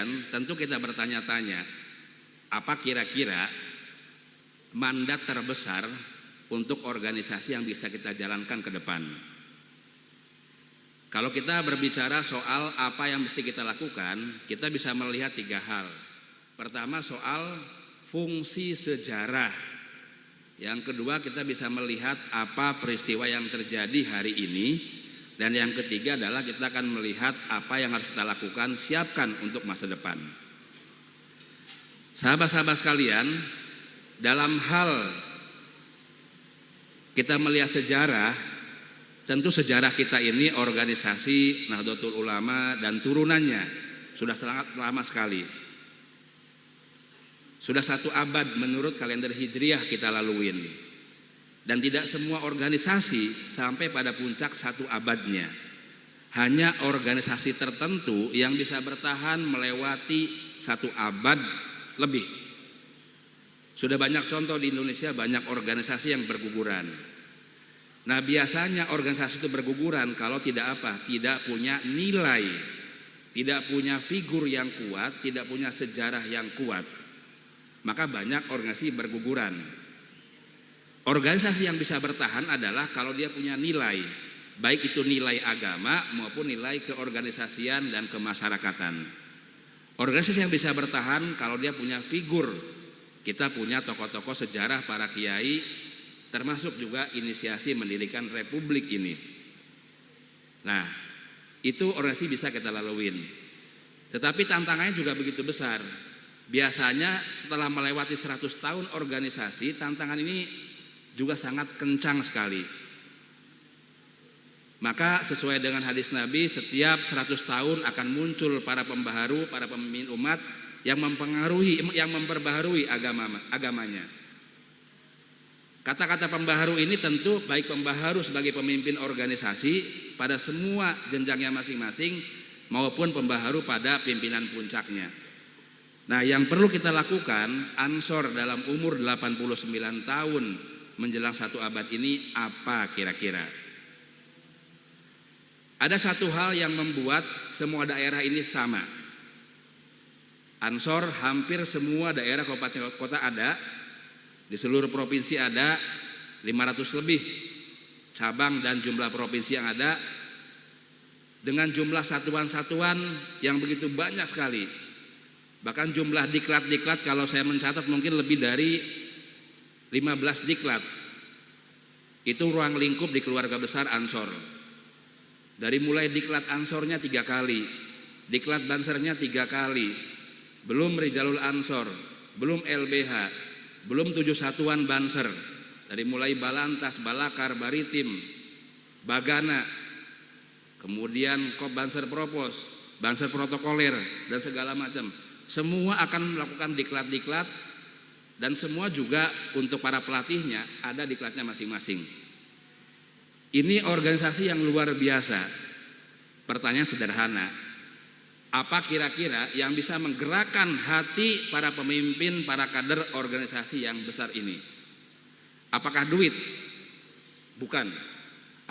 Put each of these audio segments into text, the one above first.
sekalian, tentu kita bertanya-tanya, apa kira-kira mandat terbesar untuk organisasi yang bisa kita jalankan ke depan? Kalau kita berbicara soal apa yang mesti kita lakukan, kita bisa melihat 3 hal. Pertama, soal fungsi sejarah. Yang kedua, kita bisa melihat apa peristiwa yang terjadi hari ini. Dan yang ketiga adalah kita akan melihat apa yang harus kita lakukan, siapkan untuk masa depan. Sahabat-sahabat sekalian, dalam hal kita melihat sejarah, tentu sejarah kita ini organisasi Nahdlatul Ulama dan turunannya sudah sangat lama sekali. Sudah 1 abad menurut kalender Hijriah kita laluin. Dan tidak semua organisasi sampai pada puncak 1 abadnya. Hanya organisasi tertentu yang bisa bertahan melewati 1 abad lebih. Sudah banyak contoh di Indonesia, banyak organisasi yang berguguran. Nah, biasanya organisasi itu berguguran kalau tidak apa? Tidak punya nilai, tidak punya figur yang kuat, tidak punya sejarah yang kuat. Maka banyak organisasi berguguran. Organisasi yang bisa bertahan adalah kalau dia punya nilai, baik itu nilai agama maupun nilai keorganisasian dan kemasyarakatan. Organisasi yang bisa bertahan kalau dia punya figur. Kita punya tokoh-tokoh sejarah, para kiai, termasuk juga inisiasi mendirikan republik ini. Nah, itu organisasi bisa kita laluin. Tetapi tantangannya juga begitu besar. Biasanya setelah melewati 100 tahun organisasi, tantangan ini juga sangat kencang sekali. Maka sesuai dengan hadis Nabi, setiap 100 tahun akan muncul para pembaharu, para pemimpin umat yang memperbaharui agamanya. Kata-kata pembaharu ini tentu baik pembaharu sebagai pemimpin organisasi pada semua jenjangnya masing-masing maupun pembaharu pada pimpinan puncaknya. Nah, yang perlu kita lakukan, Ansor dalam umur 89 tahun menjelang 1 abad ini apa kira-kira? Ada satu hal yang membuat semua daerah ini sama. Ansor hampir semua daerah kabupaten kota ada, di seluruh provinsi ada 500 lebih cabang dan jumlah provinsi yang ada, dengan jumlah satuan-satuan yang begitu banyak sekali. Bahkan jumlah diklat-diklat kalau saya mencatat mungkin lebih dari 15 diklat. Itu ruang lingkup di keluarga besar Ansor. Dari mulai diklat Ansornya 3 kali, diklat Bansernya 3 kali, belum Rijalul Ansor, belum LBH, belum 7 satuan Banser. Dari mulai Balantas, Balakar, Baritim, Bagana, kemudian Kop Banser Propos, Banser Protokoler, dan segala macam. Semua akan melakukan diklat-diklat, dan semua juga untuk para pelatihnya ada diklatnya masing-masing. Ini organisasi yang luar biasa. Pertanyaan sederhana, apa kira-kira yang bisa menggerakkan hati para pemimpin, para kader organisasi yang besar ini? Apakah duit? Bukan.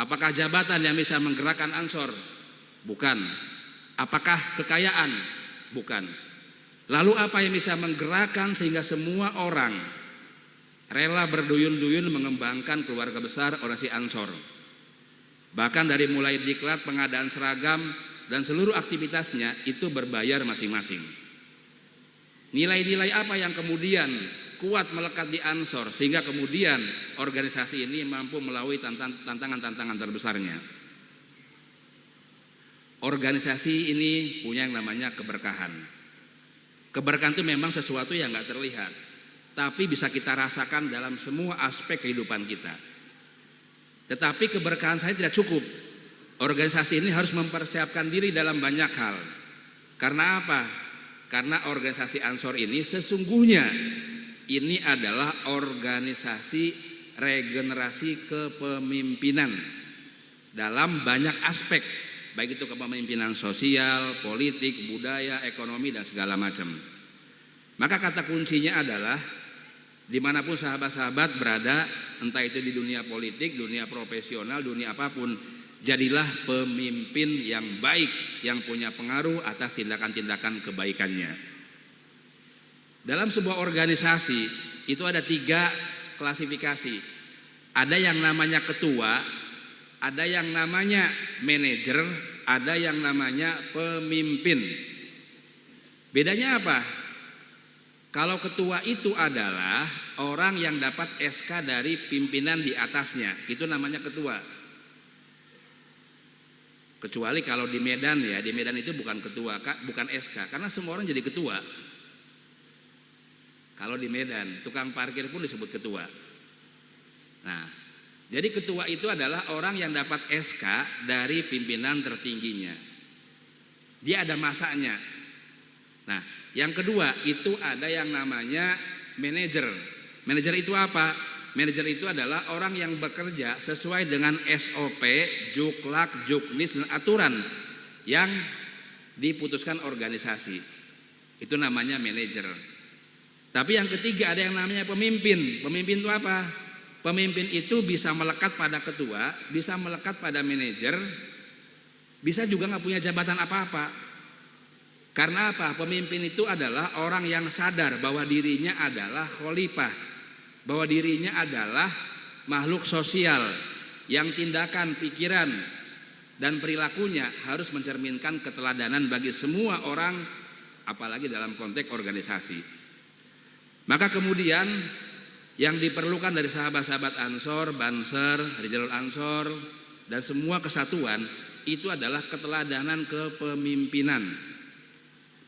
Apakah jabatan yang bisa menggerakkan Ansor? Bukan. Apakah kekayaan? Bukan. Lalu apa yang bisa menggerakkan sehingga semua orang rela berduyun-duyun mengembangkan keluarga besar organisasi Ansor? Bahkan dari mulai diklat, pengadaan seragam, dan seluruh aktivitasnya itu berbayar masing-masing. Nilai-nilai apa yang kemudian kuat melekat di Ansor sehingga kemudian organisasi ini mampu melalui tantangan-tantangan terbesarnya? Organisasi ini punya yang namanya keberkahan. Keberkahan itu memang sesuatu yang gak terlihat, tapi bisa kita rasakan dalam semua aspek kehidupan kita. Tetapi keberkahan saya tidak cukup. Organisasi ini harus mempersiapkan diri dalam banyak hal. Karena apa? Karena organisasi Ansor ini sesungguhnya ini adalah organisasi regenerasi kepemimpinan dalam banyak aspek, baik itu kepemimpinan sosial, politik, budaya, ekonomi, dan segala macam. Maka kata kuncinya adalah dimanapun sahabat-sahabat berada, entah itu di dunia politik, dunia profesional, dunia apapun, Jadilah pemimpin yang baik, yang punya pengaruh atas tindakan-tindakan kebaikannya. Dalam sebuah organisasi itu ada 3 klasifikasi. Ada yang namanya ketua, ada yang namanya manajer, ada yang namanya pemimpin. Bedanya apa? Kalau ketua itu adalah orang yang dapat SK dari pimpinan di atasnya, itu namanya ketua. Kecuali kalau di Medan ya, di Medan itu bukan ketua, bukan SK, karena semua orang jadi ketua. Kalau di Medan, tukang parkir pun disebut ketua. Nah, jadi ketua itu adalah orang yang dapat SK dari pimpinan tertingginya. Dia ada masanya. Nah, yang kedua itu ada yang namanya manajer. Manajer itu apa? Manajer itu adalah orang yang bekerja sesuai dengan SOP, juklak, juknis, dan aturan yang diputuskan organisasi. Itu namanya manajer. Tapi yang ketiga ada yang namanya pemimpin. Pemimpin itu apa? Pemimpin itu bisa melekat pada ketua, bisa melekat pada manajer, bisa juga nggak punya jabatan apa-apa. Karena apa? Pemimpin itu adalah orang yang sadar bahwa dirinya adalah khalifah, bahwa dirinya adalah makhluk sosial yang tindakan, pikiran, dan perilakunya harus mencerminkan keteladanan bagi semua orang, apalagi dalam konteks organisasi. Maka kemudian yang diperlukan dari sahabat-sahabat Ansor, Banser, Rijal Ansor, dan semua kesatuan itu adalah keteladanan kepemimpinan.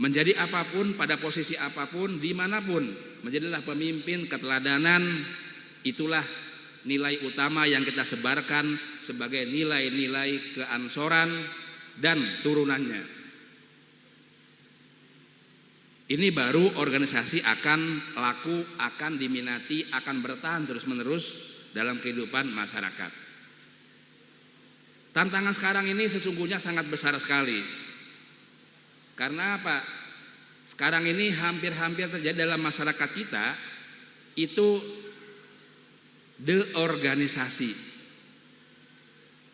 Menjadi apapun, pada posisi apapun, dimanapun, menjadilah pemimpin, keteladanan, itulah nilai utama yang kita sebarkan sebagai nilai-nilai keansoran dan turunannya. Ini baru organisasi akan laku, akan diminati, akan bertahan terus-menerus dalam kehidupan masyarakat. Tantangan sekarang ini sesungguhnya sangat besar sekali. Karena apa? Sekarang ini hampir-hampir terjadi dalam masyarakat kita itu deorganisasi.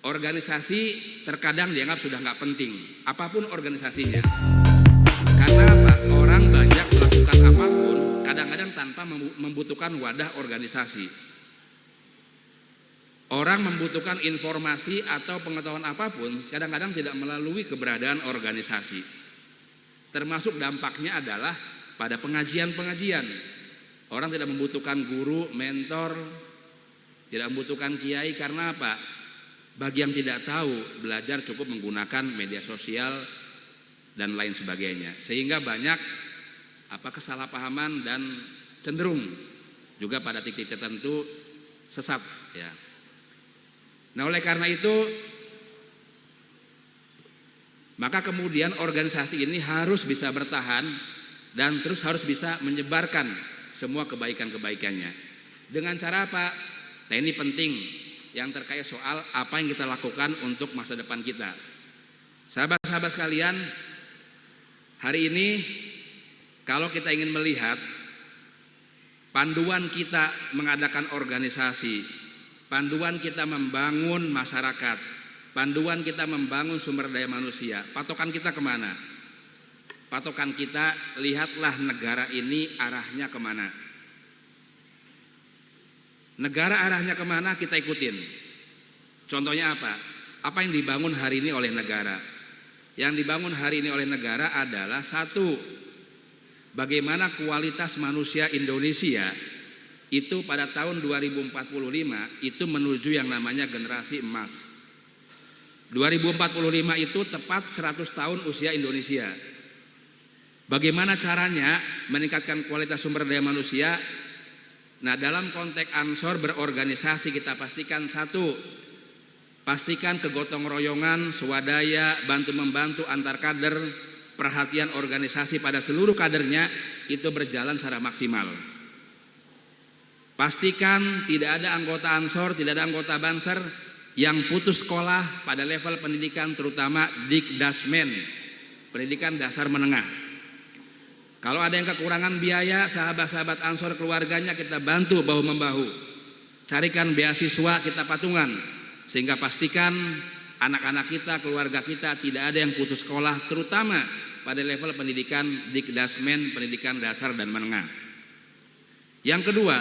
Organisasi terkadang dianggap sudah nggak penting, apapun organisasinya. Karena apa? Orang banyak melakukan apapun, kadang-kadang tanpa membutuhkan wadah organisasi. Orang membutuhkan informasi atau pengetahuan apapun, kadang-kadang tidak melalui keberadaan organisasi. Termasuk dampaknya adalah pada pengajian-pengajian. Orang tidak membutuhkan guru, mentor, tidak membutuhkan kiai, karena apa? Bagi yang tidak tahu, belajar cukup menggunakan media sosial dan lain sebagainya. Sehingga banyak kesalahpahaman dan cenderung juga pada titik tertentu sesat ya. Nah, oleh karena itu maka kemudian organisasi ini harus bisa bertahan dan terus harus bisa menyebarkan semua kebaikan-kebaikannya. Dengan cara apa? Nah, ini penting yang terkait soal apa yang kita lakukan untuk masa depan kita. Sahabat-sahabat sekalian, hari ini kalau kita ingin melihat panduan kita mengadakan organisasi, panduan kita membangun masyarakat, panduan kita membangun sumber daya manusia, patokan kita kemana? Patokan kita, lihatlah negara ini arahnya kemana. Negara arahnya kemana, kita ikutin. Contohnya apa? Apa yang dibangun hari ini oleh negara? Yang dibangun hari ini oleh negara adalah satu, bagaimana kualitas manusia Indonesia itu pada tahun 2045 itu menuju yang namanya generasi emas. 2045 itu tepat 100 tahun usia Indonesia. Bagaimana caranya meningkatkan kualitas sumber daya manusia? Nah, dalam konteks Ansor berorganisasi kita pastikan satu, pastikan kegotong royongan, swadaya, bantu-membantu antar kader, perhatian organisasi pada seluruh kadernya itu berjalan secara maksimal. Pastikan tidak ada anggota Ansor, tidak ada anggota Banser yang putus sekolah pada level pendidikan, terutama Dikdasmen, pendidikan dasar menengah. Kalau ada yang kekurangan biaya, sahabat-sahabat Ansor keluarganya kita bantu bahu-membahu. Carikan beasiswa, kita patungan. Sehingga pastikan anak-anak kita, keluarga kita tidak ada yang putus sekolah, terutama pada level pendidikan Dikdasmen, pendidikan dasar dan menengah. Yang kedua,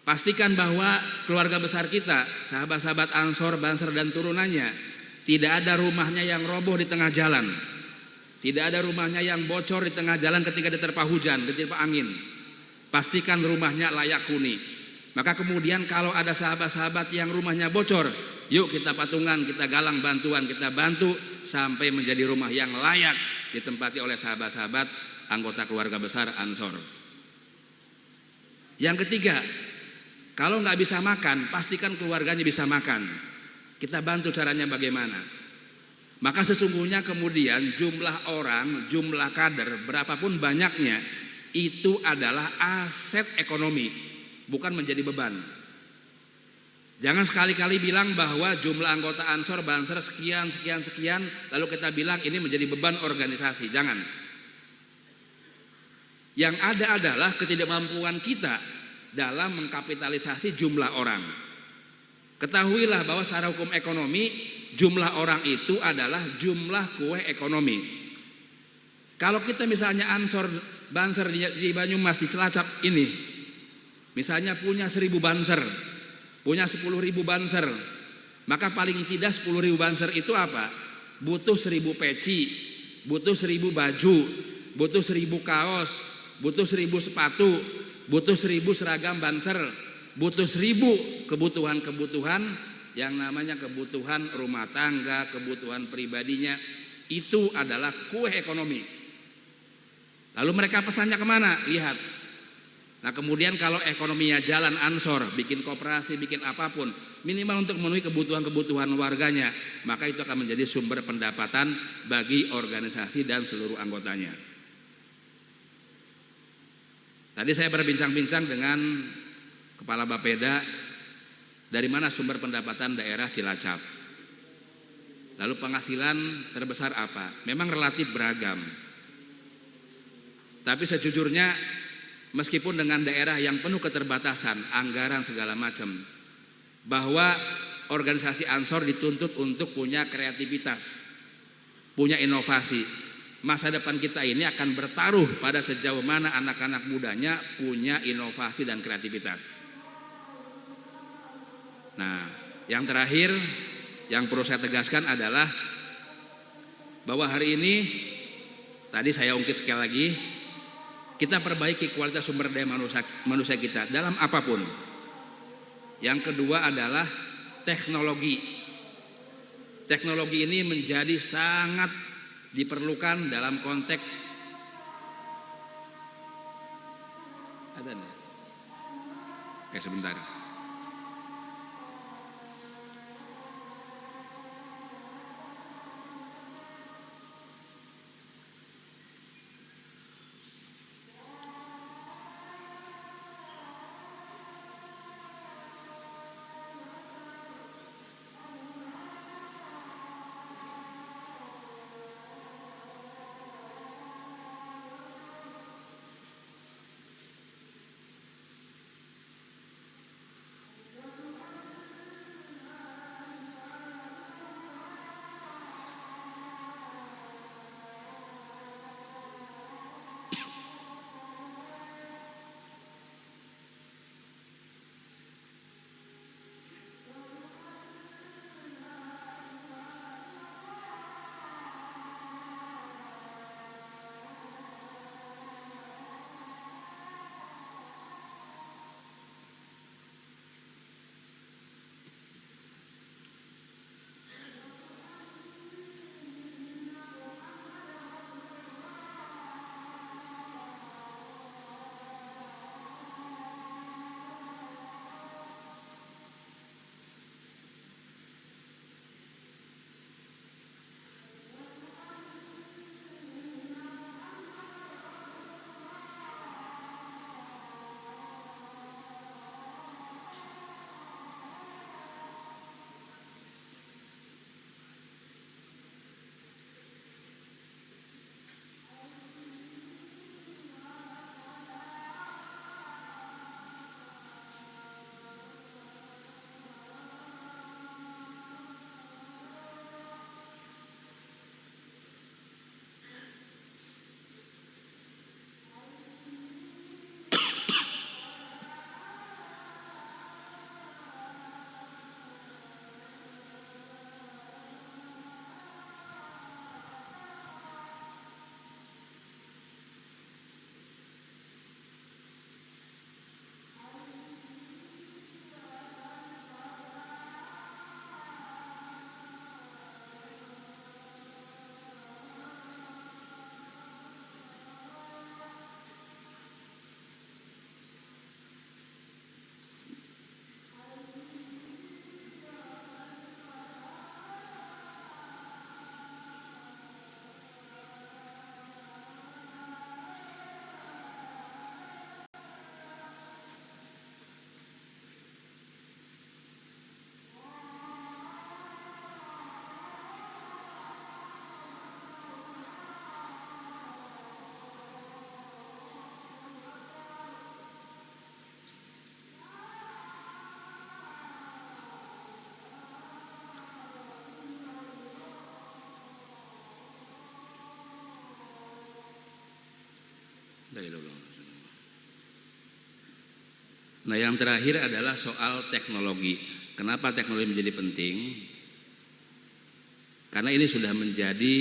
pastikan bahwa keluarga besar kita, sahabat-sahabat Ansor, Banser dan turunannya, tidak ada rumahnya yang roboh di tengah jalan. Tidak ada rumahnya yang bocor di tengah jalan ketika diterpa hujan, diterpa angin. Pastikan rumahnya layak huni. Maka kemudian kalau ada sahabat-sahabat yang rumahnya bocor, yuk kita patungan, kita galang bantuan, kita bantu sampai menjadi rumah yang layak ditempati oleh sahabat-sahabat anggota keluarga besar Ansor. Yang ketiga, kalau nggak bisa makan, pastikan keluarganya bisa makan. Kita bantu caranya bagaimana. Maka sesungguhnya kemudian jumlah orang, jumlah kader, berapapun banyaknya, itu adalah aset ekonomi, bukan menjadi beban. Jangan sekali-kali bilang bahwa jumlah anggota Ansor, Banser sekian, lalu kita bilang ini menjadi beban organisasi. Jangan. Yang ada adalah ketidakmampuan kita dalam mengkapitalisasi jumlah orang. Ketahuilah bahwa secara hukum ekonomi, jumlah orang itu adalah jumlah kue ekonomi. Kalau kita misalnya Ansor, Banser di Banyumas, di Cilacap ini, misalnya punya 1000 Banser, punya 10.000 Banser, maka paling tidak 10.000 Banser itu apa? Butuh 1000 peci, butuh 1000 baju, butuh 1000 kaos, butuh 1000 sepatu, butuh 1000 seragam Banser, butuh 1000 kebutuhan-kebutuhan yang namanya kebutuhan rumah tangga, kebutuhan pribadinya. Itu adalah kue ekonomi. Lalu mereka pesannya kemana? Lihat. Nah kemudian kalau ekonominya jalan Ansor, bikin koperasi, bikin apapun, minimal untuk memenuhi kebutuhan-kebutuhan warganya, maka itu akan menjadi sumber pendapatan bagi organisasi dan seluruh anggotanya. Tadi saya berbincang-bincang dengan Kepala Bapeda, dari mana sumber pendapatan daerah Cilacap. Lalu penghasilan terbesar apa? Memang relatif beragam. Tapi sejujurnya meskipun dengan daerah yang penuh keterbatasan, anggaran segala macam, bahwa organisasi Ansor dituntut untuk punya kreativitas, punya inovasi. Masa depan kita ini akan bertaruh pada sejauh mana anak-anak mudanya punya inovasi dan kreativitas. Nah, yang terakhir yang perlu saya tegaskan adalah bahwa hari ini, tadi saya ungkit sekali lagi, kita perbaiki kualitas sumber daya manusia kita dalam apapun. Yang kedua adalah teknologi. Teknologi ini menjadi sangat diperlukan dalam konteks ada nih. Oke, sebentar. Nah, yang terakhir adalah soal teknologi. Kenapa teknologi menjadi penting? Karena ini sudah menjadi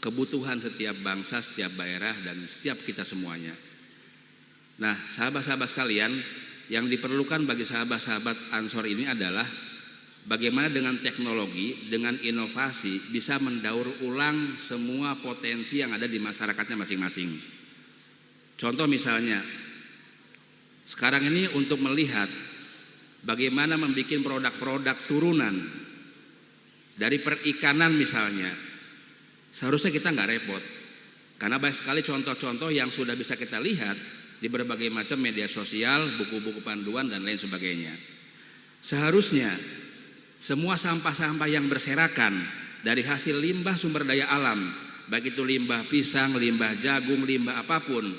kebutuhan setiap bangsa, setiap daerah, dan setiap kita semuanya. Nah, sahabat-sahabat sekalian, yang diperlukan bagi sahabat-sahabat Ansor ini adalah bagaimana dengan teknologi, dengan inovasi bisa mendaur ulang semua potensi yang ada di masyarakatnya masing-masing. Contoh misalnya, sekarang ini untuk melihat bagaimana membuat produk-produk turunan dari perikanan misalnya, seharusnya kita nggak repot. Karena banyak sekali contoh-contoh yang sudah bisa kita lihat di berbagai macam media sosial, buku-buku panduan dan lain sebagainya. Seharusnya semua sampah-sampah yang berserakan dari hasil limbah sumber daya alam, baik itu limbah pisang, limbah jagung, limbah apapun,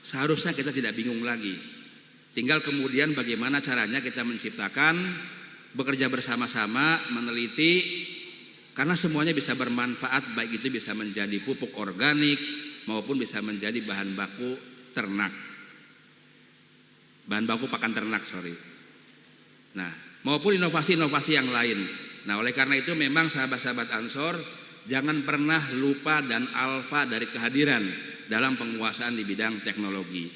seharusnya kita tidak bingung lagi. Tinggal kemudian bagaimana caranya kita menciptakan, bekerja bersama-sama, meneliti, karena semuanya bisa bermanfaat, baik itu bisa menjadi pupuk organik maupun bisa menjadi bahan baku ternak. Bahan baku pakan ternak, Nah, maupun inovasi-inovasi yang lain. Nah, oleh karena itu memang sahabat-sahabat Ansor jangan pernah lupa dan alfa dari kehadiran dalam penguasaan di bidang teknologi.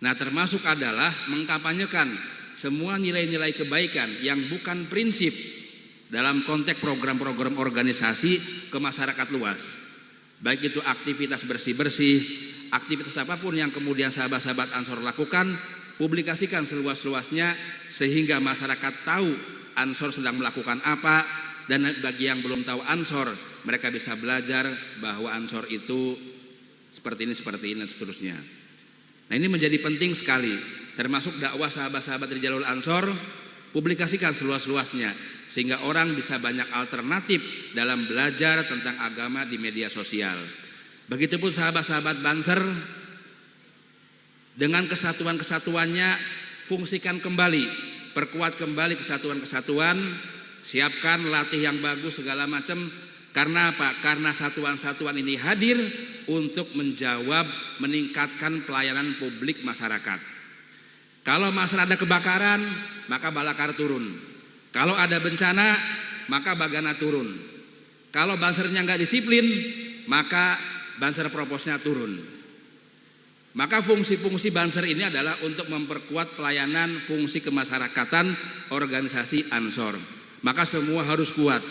Nah, termasuk adalah mengkampanyekan semua nilai-nilai kebaikan yang bukan prinsip dalam konteks program-program organisasi ke masyarakat luas. Baik itu aktivitas bersih-bersih, aktivitas apapun yang kemudian sahabat-sahabat Ansor lakukan, publikasikan seluas-luasnya sehingga masyarakat tahu Ansor sedang melakukan apa, dan bagi yang belum tahu Ansor, mereka bisa belajar bahwa Ansor itu seperti ini dan seterusnya. Nah, ini menjadi penting sekali, termasuk dakwah sahabat-sahabat dari jalur Ansor, publikasikan seluas-luasnya sehingga orang bisa banyak alternatif dalam belajar tentang agama di media sosial. Begitupun sahabat-sahabat Banser, dengan kesatuan-kesatuannya fungsikan kembali, perkuat kembali kesatuan-kesatuan, siapkan latih yang bagus segala macam. Karena apa? Karena satuan-satuan ini hadir untuk menjawab, meningkatkan pelayanan publik masyarakat. Kalau masalah ada kebakaran, maka Balakar turun. Kalau ada bencana, maka Bagana turun. Kalau Bansernya nggak disiplin, maka Banser Proposnya turun. Maka fungsi-fungsi Banser ini adalah untuk memperkuat pelayanan fungsi kemasyarakatan organisasi Ansor. Maka semua harus kuat.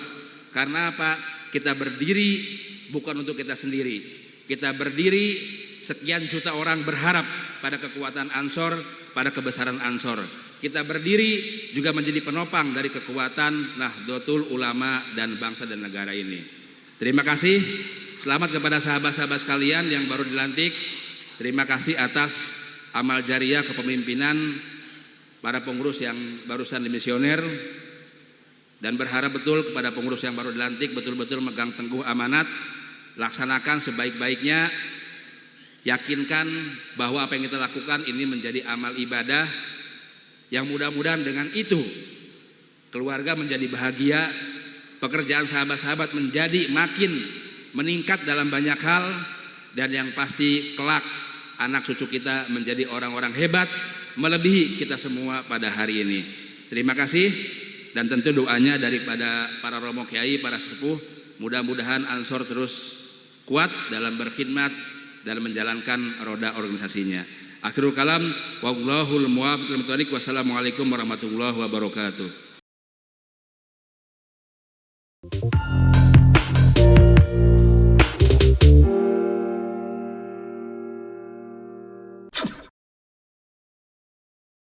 Karena apa? Kita berdiri bukan untuk kita sendiri. Kita berdiri, sekian juta orang berharap pada kekuatan Ansor, pada kebesaran Ansor. Kita berdiri juga menjadi penopang dari kekuatan Nahdlatul Ulama dan bangsa dan negara ini. Terima kasih. Selamat kepada sahabat-sahabat sekalian yang baru dilantik. Terima kasih atas amal jariah kepemimpinan para pengurus yang barusan dimisioner. Dan berharap betul kepada pengurus yang baru dilantik betul-betul megang teguh amanat, laksanakan sebaik-baiknya, yakinkan bahwa apa yang kita lakukan ini menjadi amal ibadah yang mudah-mudahan dengan itu keluarga menjadi bahagia, pekerjaan sahabat-sahabat menjadi makin meningkat dalam banyak hal, dan yang pasti kelak anak cucu kita menjadi orang-orang hebat melebihi kita semua pada hari ini. Terima kasih. Dan tentu doanya daripada para romo kiai, para sesepuh, mudah-mudahan Ansor terus kuat dalam berkhidmat, dalam menjalankan roda organisasinya. Akhirul kalam, wallahul muwaffiq. Wassalamualaikum warahmatullahi wabarakatuh.